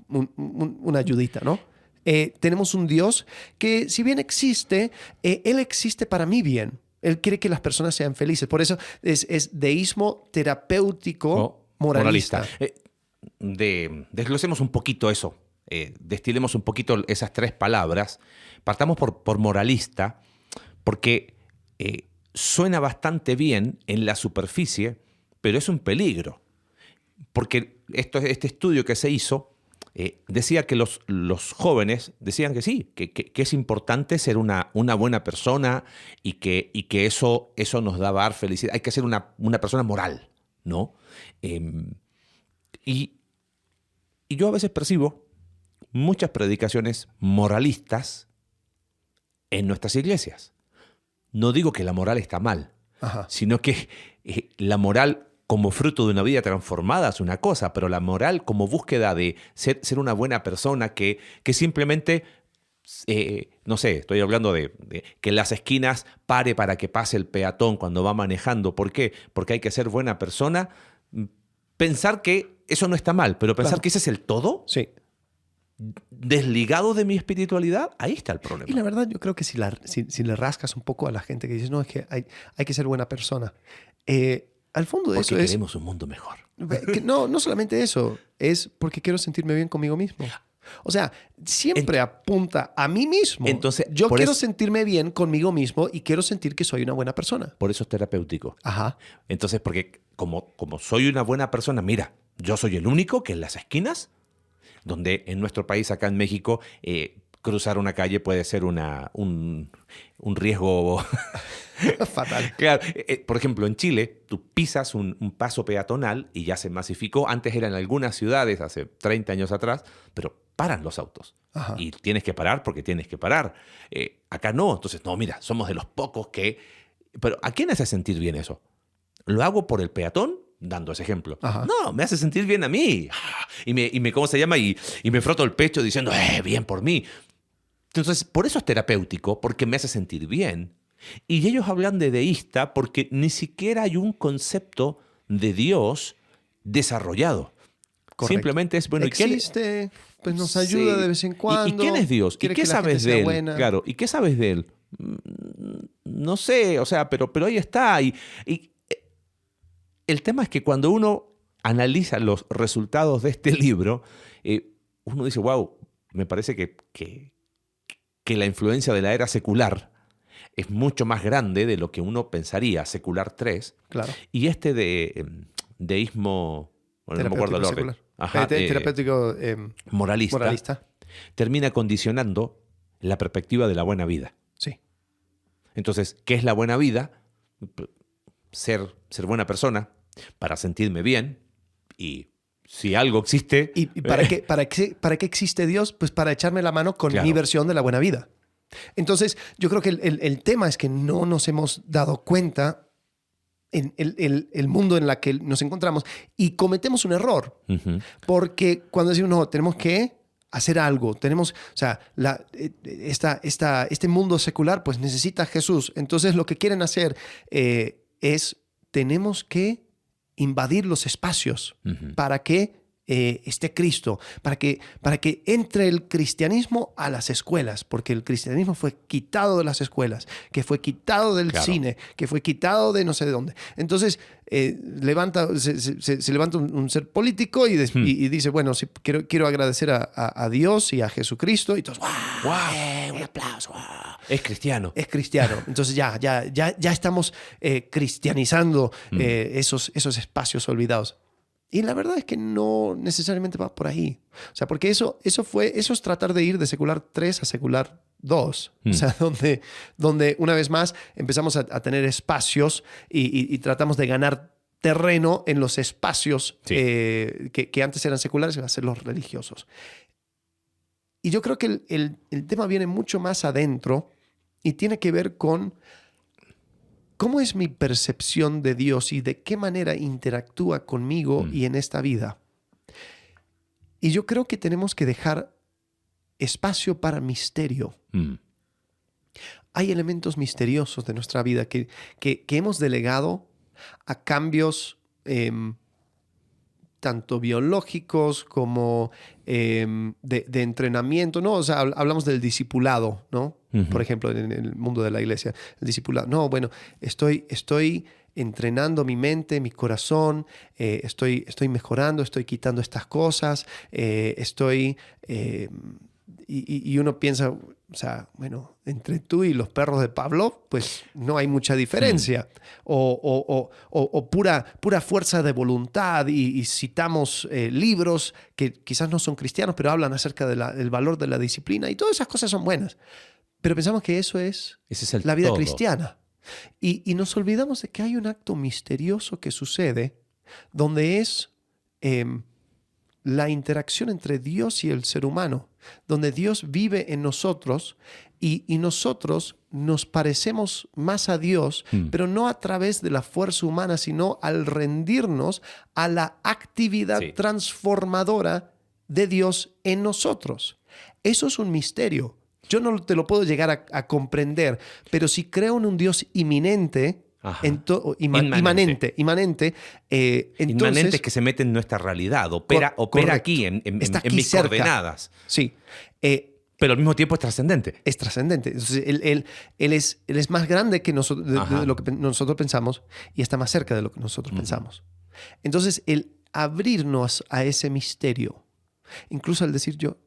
una ayudita, ¿no? Tenemos un Dios que, si bien existe, Él existe para mi bien. Él quiere que las personas sean felices. Por eso es deísmo terapéutico moralista. Desglosemos un poquito eso. Destilemos un poquito esas 3 palabras. Partamos por moralista, porque suena bastante bien en la superficie, pero es un peligro. Porque este estudio que se hizo decía que los jóvenes decían que sí, que es importante ser una buena persona y que eso nos da dar felicidad. Hay que ser una persona moral, ¿no? Y yo a veces percibo, muchas predicaciones moralistas en nuestras iglesias. No digo que la moral está mal, Ajá. sino que la moral como fruto de una vida transformada es una cosa, pero la moral como búsqueda de ser una buena persona que simplemente, no sé, estoy hablando de que en las esquinas pare para que pase el peatón cuando va manejando. ¿Por qué? Porque hay que ser buena persona. Pensar que eso no está mal, pero pensar Claro. que ese es el todo, Sí. desligado de mi espiritualidad, ahí está el problema. Y la verdad, yo creo que si le rascas un poco a la gente que dice, no, es que hay que ser buena persona. Al fondo de Porque eso es... queremos un mundo mejor. No solamente eso, es porque quiero sentirme bien conmigo mismo. O sea, siempre apunta a mí mismo. Entonces, yo por quiero eso- sentirme bien conmigo mismo y quiero sentir que soy una buena persona. Por eso es terapéutico. Ajá. Entonces, porque como soy una buena persona, mira, yo soy el único que en las esquinas, donde en nuestro país, acá en México, cruzar una calle puede ser un riesgo. Fatal. Claro, por ejemplo, en Chile, tú pisas un paso peatonal y ya se masificó. Antes eran algunas ciudades, hace 30 años atrás, pero paran los autos. Ajá. Y tienes que parar porque tienes que parar. Acá no. Entonces, no, mira, somos de los pocos que... Pero ¿a quién hace sentir bien eso? ¿Lo hago por el peatón? Dando ese ejemplo. Ajá. No, me hace sentir bien a mí. Y me ¿cómo se llama? Y me froto el pecho diciendo, bien por mí. Entonces, por eso es terapéutico, porque me hace sentir bien. Y ellos hablan de deísta porque ni siquiera hay un concepto de Dios desarrollado. Correcto. Simplemente es, bueno, existe, pues nos ayuda Sí. de vez en cuando. ¿Y quién es Dios? ¿Y quiere qué que la gente sabes sea de él? buena. Claro, ¿y qué sabes de él? No sé, o sea, pero ahí está. Y el tema es que cuando uno analiza los resultados de este libro, uno dice, wow, me parece que la influencia de la era secular es mucho más grande de lo que uno pensaría, secular 3, Claro. y este de deísmo, bueno, no me acuerdo el orden, Secular. Ajá, Terapéutico moralista, termina condicionando la perspectiva de la buena vida. Sí. Entonces, ¿qué es la buena vida? Ser buena persona para sentirme bien, y si algo existe... ¿Y para qué existe Dios? Pues para echarme la mano con Claro. mi versión de la buena vida. Entonces, yo creo que el tema es que no nos hemos dado cuenta en el mundo en el que nos encontramos y cometemos un error. Ujú. Porque cuando decimos, no, tenemos que hacer algo, tenemos, o sea, este mundo secular pues necesita a Jesús. Entonces lo que quieren hacer es, tenemos que invadir los espacios Ujú. para que esté Cristo, para que entre el cristianismo a las escuelas, porque el cristianismo fue quitado de las escuelas, que fue quitado del Claro. cine, que fue quitado de no sé de dónde. Entonces se levanta un ser político y dice, bueno, sí, quiero agradecer a Dios y a Jesucristo, y todos, ¡wow! Un aplauso, ¡wow! Es cristiano. Es cristiano. Entonces ya estamos cristianizando esos espacios olvidados. Y la verdad es que no necesariamente va por ahí. O sea, porque eso es tratar de ir de secular 3 a secular 2. O sea, donde una vez más empezamos a tener espacios y tratamos de ganar terreno en los espacios Sí. que antes eran seculares, a ser los religiosos. Y yo creo que el tema viene mucho más adentro y tiene que ver con cómo es mi percepción de Dios y de qué manera interactúa conmigo y en esta vida. Y yo creo que tenemos que dejar espacio para misterio. Mm. Hay elementos misteriosos de nuestra vida que hemos delegado a cambios tanto biológicos como de entrenamiento, ¿no? O sea, hablamos del discipulado, ¿no? Ujú. Por ejemplo, en el mundo de la iglesia, el discipulado. No, bueno, estoy entrenando mi mente, mi corazón, estoy mejorando, estoy quitando estas cosas, y uno piensa, o sea, bueno, entre tú y los perros de Pablo, pues no hay mucha diferencia. O pura fuerza de voluntad y citamos libros que quizás no son cristianos, pero hablan acerca del valor de la disciplina y todas esas cosas son buenas. Pero pensamos que eso es Ese es el la vida todo. cristiana. Y nos olvidamos de que hay un acto misterioso que sucede donde es la interacción entre Dios y el ser humano, donde Dios vive en nosotros y nosotros nos parecemos más a Dios, pero no a través de la fuerza humana, sino al rendirnos a la actividad transformadora de Dios en nosotros. Eso es un misterio. Yo no te lo puedo llegar a comprender, pero si creo en un Dios inminente, inmanente. Entonces, Inmanente es que se mete en nuestra realidad, opera aquí, en mis cerca. coordenadas. Sí. Pero al mismo tiempo es trascendente. Es trascendente. Entonces, él es más grande que nosotros, de lo que nosotros pensamos y está más cerca de lo que nosotros pensamos. Entonces, el abrirnos a ese misterio, incluso al decir yo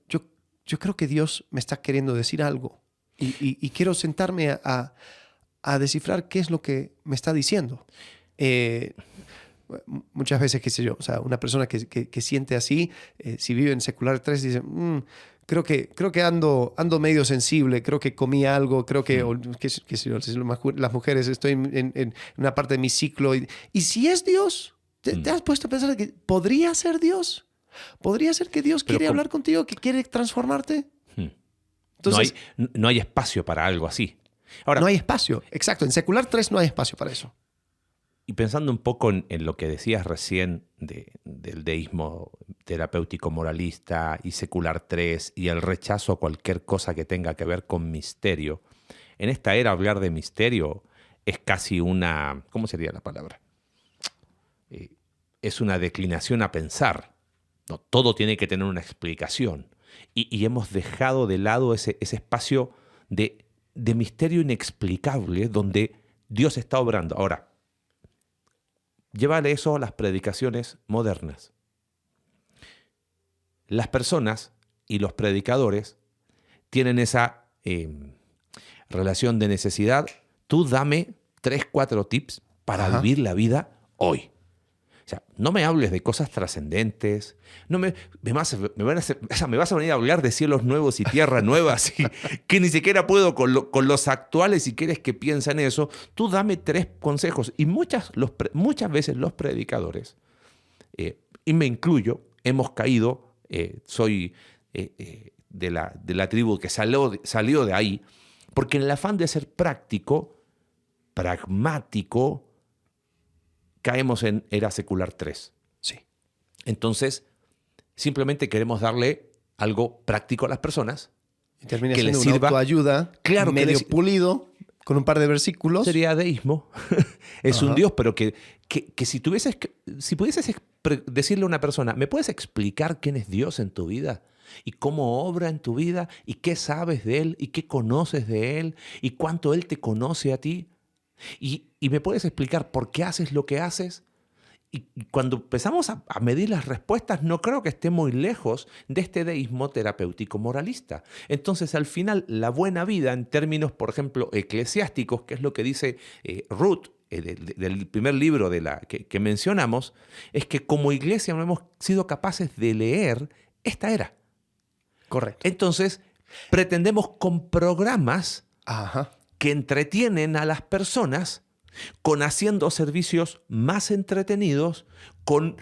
creo que Dios me está queriendo decir algo y quiero sentarme a descifrar qué es lo que me está diciendo. Muchas veces, qué sé yo, o sea, una persona que siente así, si vive en secular 3, dice, creo que ando medio sensible, creo que comí algo, creo que, qué sé yo, las mujeres, estoy en una parte de mi ciclo. Y si es Dios, ¿te has puesto a pensar que podría ser Dios? ¿Podría ser que Dios quiere hablar contigo, que quiere transformarte? Entonces, no hay espacio para algo así. Ahora, no hay espacio, exacto. En secular 3 no hay espacio para eso. Y pensando un poco en lo que decías recién del deísmo terapéutico moralista y secular 3 y el rechazo a cualquier cosa que tenga que ver con misterio, en esta era hablar de misterio es casi una... ¿Cómo sería la palabra? Es una declinación a pensar. No, todo tiene que tener una explicación. Y hemos dejado de lado ese espacio de misterio inexplicable donde Dios está obrando. Ahora, llévale eso a las predicaciones modernas. Las personas y los predicadores tienen esa relación de necesidad. Tú dame 3, 4 tips para vivir la vida hoy. O sea, no me hables de cosas trascendentes. Me vas a venir a hablar de cielos nuevos y tierra nuevas que ni siquiera puedo con los actuales si quieres que piensen eso. Tú dame 3 consejos. Y muchas veces los predicadores, y me incluyo, hemos caído, soy de la tribu que salió de ahí, porque en el afán de ser práctico, pragmático, caemos en era secular 3. Sí. Entonces, simplemente queremos darle algo práctico a las personas. Y termina que siendo les una sirva. Autoayuda, Claro, medio pulido, con un par de versículos. Sería deísmo. Es un Dios, pero que si pudieses decirle a una persona, ¿me puedes explicar quién es Dios en tu vida? ¿Y cómo obra en tu vida? ¿Y qué sabes de Él? ¿Y qué conoces de Él? ¿Y cuánto Él te conoce a ti? ¿Y me puedes explicar por qué haces lo que haces? Y cuando empezamos a medir las respuestas, no creo que esté muy lejos de este deísmo terapéutico moralista. Entonces, al final, la buena vida, en términos, por ejemplo, eclesiásticos, que es lo que dice Ruth, del primer libro que mencionamos, es que como iglesia no hemos sido capaces de leer esta era. Correcto. Entonces, pretendemos con programas que entretienen a las personas con haciendo servicios más entretenidos, con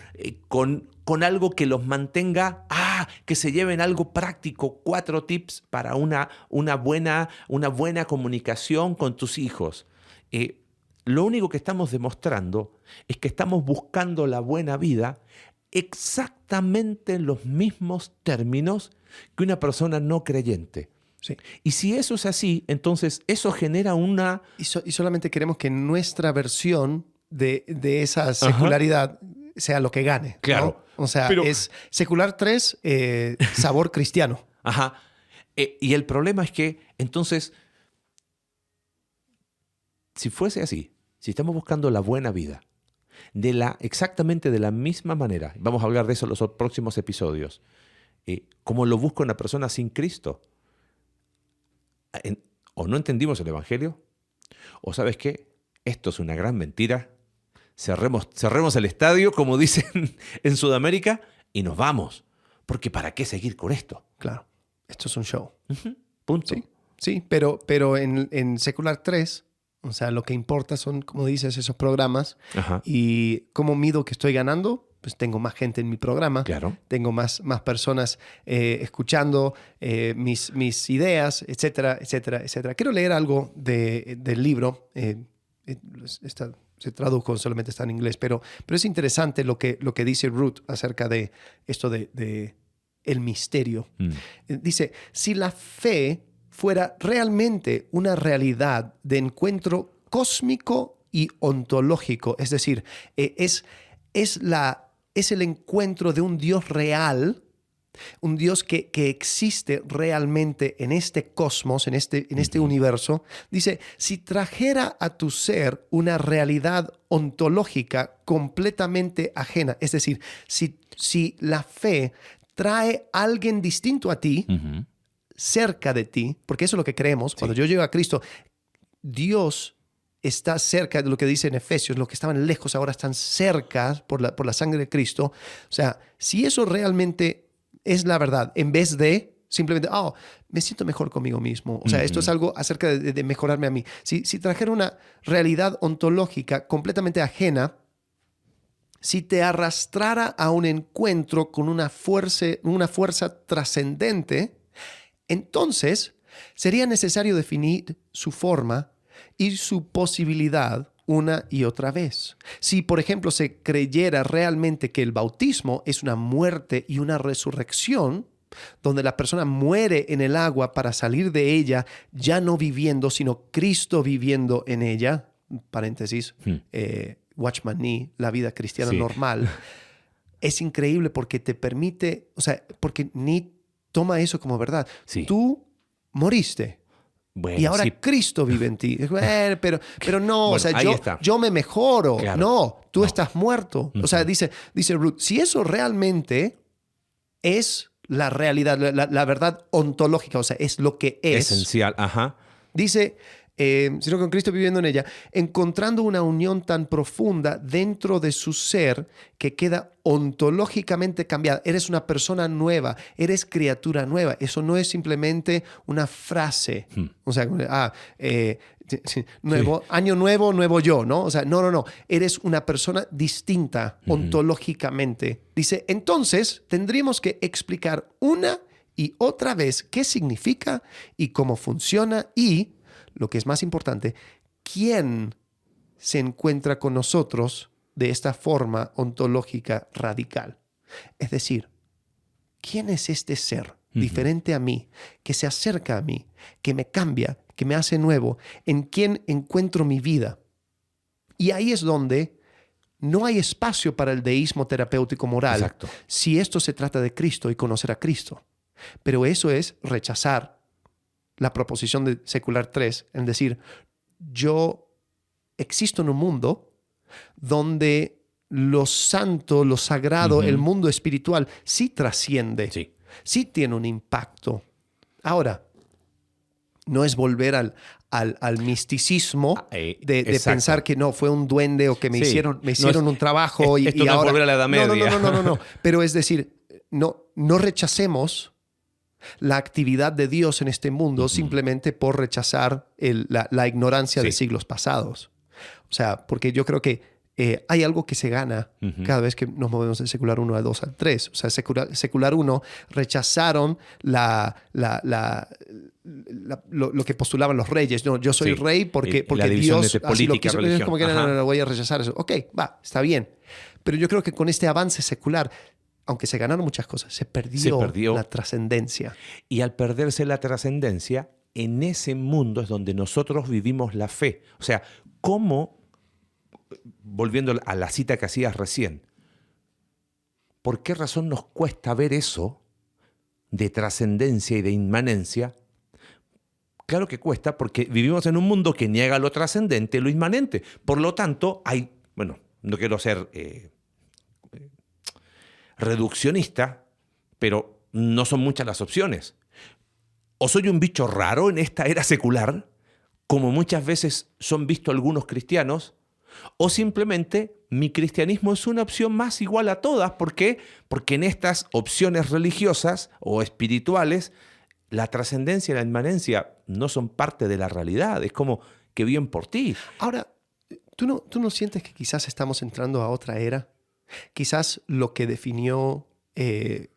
algo que los mantenga, que se lleven algo práctico, 4 tips para una buena comunicación con tus hijos. Lo único que estamos demostrando es que estamos buscando la buena vida exactamente en los mismos términos que una persona no creyente. Sí. Y si eso es así, entonces eso genera una... Y solamente queremos que nuestra versión de esa secularidad sea lo que gane. Claro. ¿No? O sea, es secular 3, sabor cristiano. Ajá. Y el problema es que, entonces, si fuese así, si estamos buscando la buena vida, exactamente de la misma manera, vamos a hablar de eso en los próximos episodios, como lo busca una persona sin Cristo, o no entendimos el Evangelio, o ¿sabes qué? Esto es una gran mentira. Cerremos el estadio, como dicen en Sudamérica, y nos vamos. Porque ¿para qué seguir con esto? Claro, esto es un show. Punto. Sí, pero en secular 3, o sea, lo que importa son, como dices, esos programas. Y cómo mido que estoy ganando, pues tengo más gente en mi programa, Claro. tengo más personas escuchando mis ideas, etcétera, etcétera, etcétera. Quiero leer algo del libro. Se tradujo, solamente está en inglés, pero es interesante lo que dice Ruth acerca de esto de el misterio. Dice, si la fe fuera realmente una realidad de encuentro cósmico y ontológico, es decir, es el encuentro de un Dios real, un Dios que existe realmente en este cosmos, en este universo. Dice, si trajera a tu ser una realidad ontológica completamente ajena, es decir, si la fe trae a alguien distinto a ti, cerca de ti, porque eso es lo que creemos. Cuando yo llego a Cristo, Dios está cerca de lo que dice en Efesios, los que estaban lejos ahora están cerca por la sangre de Cristo. O sea, si eso realmente es la verdad, en vez de simplemente, me siento mejor conmigo mismo. O sea, esto es algo acerca de mejorarme a mí. Si trajera una realidad ontológica completamente ajena, si te arrastrara a un encuentro con una fuerza trascendente, entonces sería necesario definir su forma y su posibilidad una y otra vez. Si, por ejemplo, se creyera realmente que el bautismo es una muerte y una resurrección, donde la persona muere en el agua para salir de ella, ya no viviendo, sino Cristo viviendo en ella, paréntesis, Watchman Nee, la vida cristiana normal, es increíble porque te permite, o sea, porque Nee toma eso como verdad. Sí. Tú moriste. Bueno, y ahora Cristo vive en ti. Pero no, bueno, o sea, yo me mejoro. Claro. No, tú estás muerto. O sea, dice Ruth, si eso realmente es la realidad, la verdad ontológica, o sea, es lo que es. Esencial, Dice, sino con Cristo viviendo en ella, encontrando una unión tan profunda dentro de su ser que queda ontológicamente cambiada. Eres una persona nueva, eres criatura nueva. Eso no es simplemente una frase. O sea, año nuevo, nuevo yo, ¿no? O sea, no. Eres una persona distinta ontológicamente. Dice, entonces tendríamos que explicar una y otra vez qué significa y cómo funciona y, lo que es más importante, quién se encuentra con nosotros de esta forma ontológica radical. Es decir, ¿quién es este ser diferente a mí, que se acerca a mí, que me cambia, que me hace nuevo, en quién encuentro mi vida? Y ahí es donde no hay espacio para el deísmo terapéutico moral. Exacto. Si esto se trata de Cristo y conocer a Cristo. Pero eso es rechazar la proposición de Secular 3, en decir, yo existo en un mundo donde lo santo, lo sagrado, el mundo espiritual sí trasciende, sí tiene un impacto. Ahora, no es volver al misticismo de pensar que no, fue un duende o que me hicieron un trabajo. Esto y no ahora, es volver a la Edad Media. No. Pero es decir, no rechacemos la actividad de Dios en este mundo simplemente por rechazar la ignorancia de siglos pasados. O sea, porque yo creo que hay algo que se gana cada vez que nos movemos de secular 1 a 2 al 3. O sea, secular 1 rechazaron lo que postulaban los reyes. No, yo soy rey porque Dios de política, así lo quiso. Es como que no, voy a rechazar eso. Ok, va, está bien. Pero yo creo que con este avance secular, aunque se ganaron muchas cosas, se perdió la trascendencia. Y al perderse la trascendencia, en ese mundo es donde nosotros vivimos la fe. O sea, ¿cómo, volviendo a la cita que hacías recién, por qué razón nos cuesta ver eso de trascendencia y de inmanencia? Claro que cuesta porque vivimos en un mundo que niega lo trascendente, lo inmanente. Por lo tanto, no quiero ser reduccionista, pero no son muchas las opciones. O soy un bicho raro en esta era secular, como muchas veces son vistos algunos cristianos, o simplemente mi cristianismo es una opción más igual a todas. ¿Por qué? Porque en estas opciones religiosas o espirituales, la trascendencia y la inmanencia no son parte de la realidad. Es como que bien por ti. Ahora, ¿tú no sientes que quizás estamos entrando a otra era? Quizás lo que definió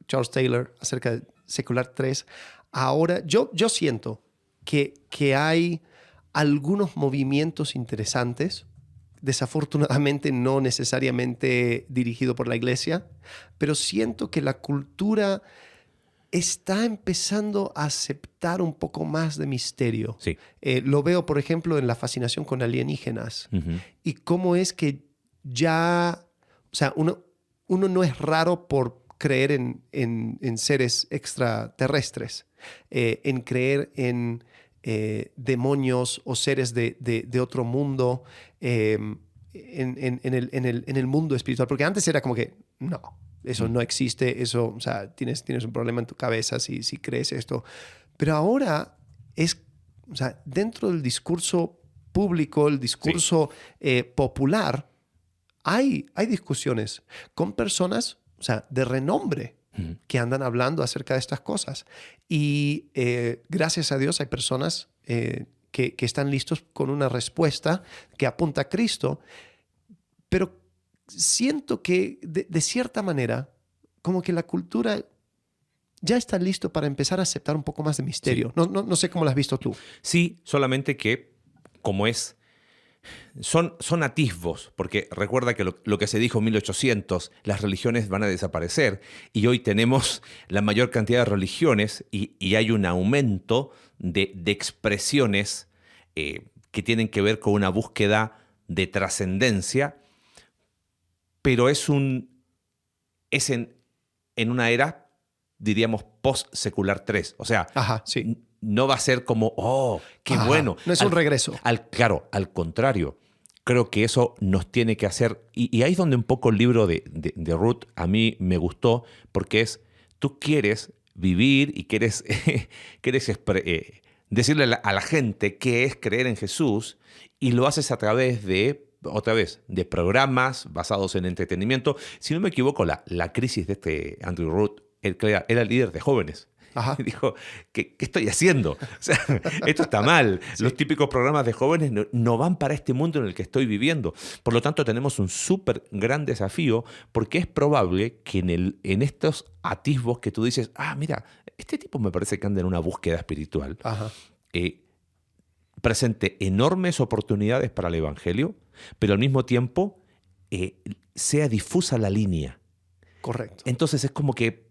Charles Taylor acerca de Secular 3, ahora yo siento que hay algunos movimientos interesantes, desafortunadamente no necesariamente dirigido por la iglesia, pero siento que la cultura está empezando a aceptar un poco más de misterio. Sí. Lo veo, por ejemplo, en la fascinación con alienígenas y cómo es que ya, o sea, uno no es raro por creer en seres extraterrestres, en creer en demonios o seres de otro mundo, en el mundo espiritual, porque antes era como que no. Eso no existe, eso, o sea, tienes un problema en tu cabeza si crees esto. Pero ahora es, o sea, dentro del discurso público, el discurso popular, hay discusiones con personas, o sea, de renombre que andan hablando acerca de estas cosas. Y gracias a Dios hay personas que están listos con una respuesta que apunta a Cristo, pero siento que de cierta manera, como que la cultura ya está listo para empezar a aceptar un poco más de misterio. Sí. No sé cómo lo has visto tú. Sí, solamente que como son atisbos, porque recuerda que lo que se dijo en 1800, las religiones van a desaparecer y hoy tenemos la mayor cantidad de religiones y hay un aumento de expresiones que tienen que ver con una búsqueda de trascendencia, pero es en una era, diríamos, post-secular 3. O sea, Ajá, sí. No va a ser como, oh, qué Ajá, bueno. no es un regreso. Claro, al contrario. Creo que eso nos tiene que hacer, y ahí es donde un poco el libro de Ruth a mí me gustó, porque tú quieres vivir y quieres decirle a la gente qué es creer en Jesús, y lo haces a través de programas basados en entretenimiento. Si no me equivoco, la crisis de Andrew Root, él era líder de jóvenes. Ajá. Dijo, ¿qué estoy haciendo? O sea, esto está mal. Sí. Los típicos programas de jóvenes no van para este mundo en el que estoy viviendo. Por lo tanto, tenemos un súper gran desafío, porque es probable que en estos atisbos que tú dices, mira, este tipo me parece que anda en una búsqueda espiritual, presente enormes oportunidades para el evangelio, pero al mismo tiempo sea difusa la línea. Correcto. Entonces es como que,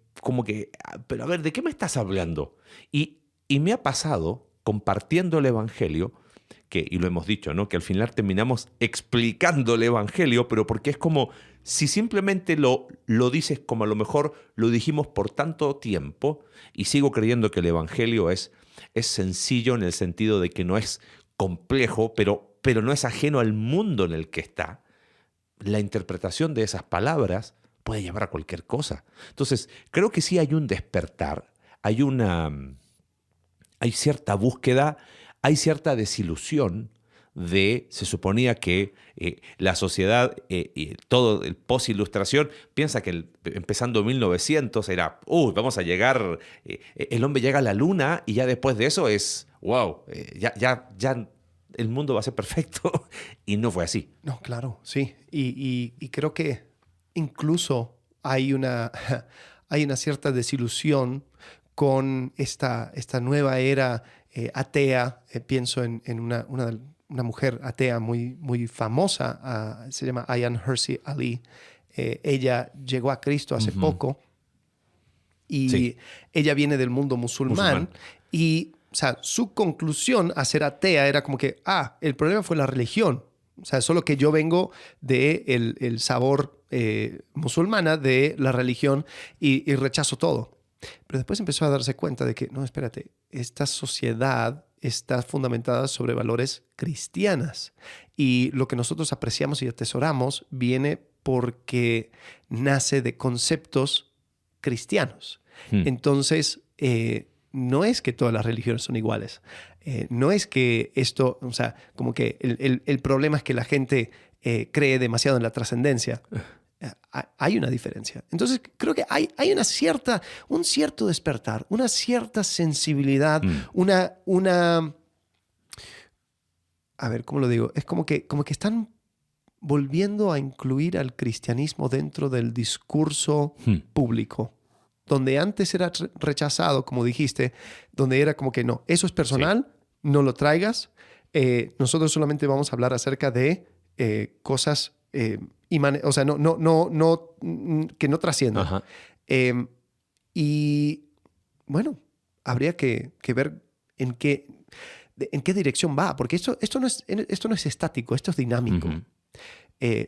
pero a ver, ¿de qué me estás hablando? Y me ha pasado, compartiendo el evangelio, y lo hemos dicho, ¿no? Que al final terminamos explicando el evangelio, pero porque es como si simplemente lo dices como a lo mejor lo dijimos por tanto tiempo, y sigo creyendo que el evangelio es sencillo en el sentido de que no es complejo, pero no es ajeno al mundo en el que está. La interpretación de esas palabras puede llevar a cualquier cosa. Entonces, creo que sí hay un despertar, hay cierta búsqueda, hay cierta desilusión se suponía que la sociedad, todo el post-ilustración, piensa que empezando en 1900 era, vamos a llegar, el hombre llega a la luna y ya después de eso es, wow, ya el mundo va a ser perfecto, y no fue así. No, claro, sí. Y creo que incluso hay una cierta desilusión con esta nueva era atea. Pienso en una mujer atea muy, muy famosa, se llama Ayaan Hirsi Ali. Ella llegó a Cristo hace poco y sí. Ella viene del mundo musulmán. Y, o sea, su conclusión a ser atea era como que, el problema fue la religión. O sea, solo que yo vengo del sabor musulmana de la religión y rechazo todo. Pero después empezó a darse cuenta de que, no, espérate, esta sociedad está fundamentada sobre valores cristianas. Y lo que nosotros apreciamos y atesoramos viene porque nace de conceptos cristianos. Entonces, no es que todas las religiones son iguales. No es que esto, o sea, como que el problema es que la gente cree demasiado en la trascendencia. Hay una diferencia. Entonces, creo que hay un cierto despertar, una cierta sensibilidad, a ver, ¿cómo lo digo? Es como que están volviendo a incluir al cristianismo dentro del discurso público. Donde antes era rechazado, como dijiste, donde era como que no, eso es personal, no lo traigas. Nosotros solamente vamos a hablar acerca de cosas o sea, que no trasciendan. Y bueno, habría que ver en qué dirección va, porque esto no es estático, esto es dinámico.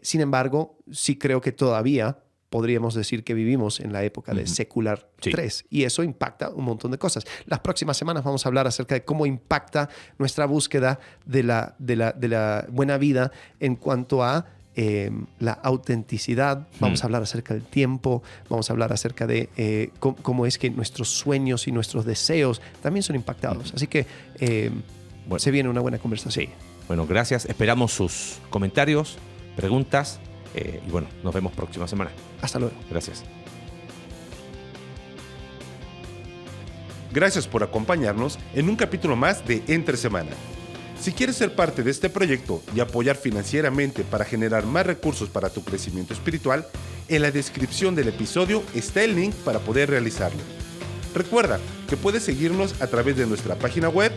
Sin embargo, sí creo que todavía podríamos decir que vivimos en la época de secular 3 y eso impacta un montón de cosas. Las próximas semanas vamos a hablar acerca de cómo impacta nuestra búsqueda de la buena vida en cuanto a la autenticidad. Vamos a hablar acerca del tiempo, vamos a hablar acerca de cómo es que nuestros sueños y nuestros deseos también son impactados. Así que se viene una buena conversación. Sí. Bueno, gracias. Esperamos sus comentarios, preguntas y bueno, nos vemos próxima semana. Hasta luego. Gracias. Gracias por acompañarnos en un capítulo más de Entre Semana. Si quieres ser parte de este proyecto y apoyar financieramente para generar más recursos para tu crecimiento espiritual, en la descripción del episodio está el link para poder realizarlo. Recuerda que puedes seguirnos a través de nuestra página web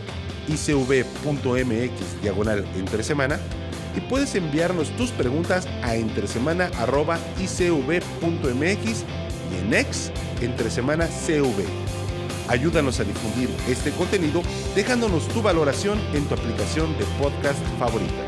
icv.mx/entresemana y puedes enviarnos tus preguntas a entresemana@icv.mx y en X @entresemanacv. Ayúdanos a difundir este contenido dejándonos tu valoración en tu aplicación de podcast favorita.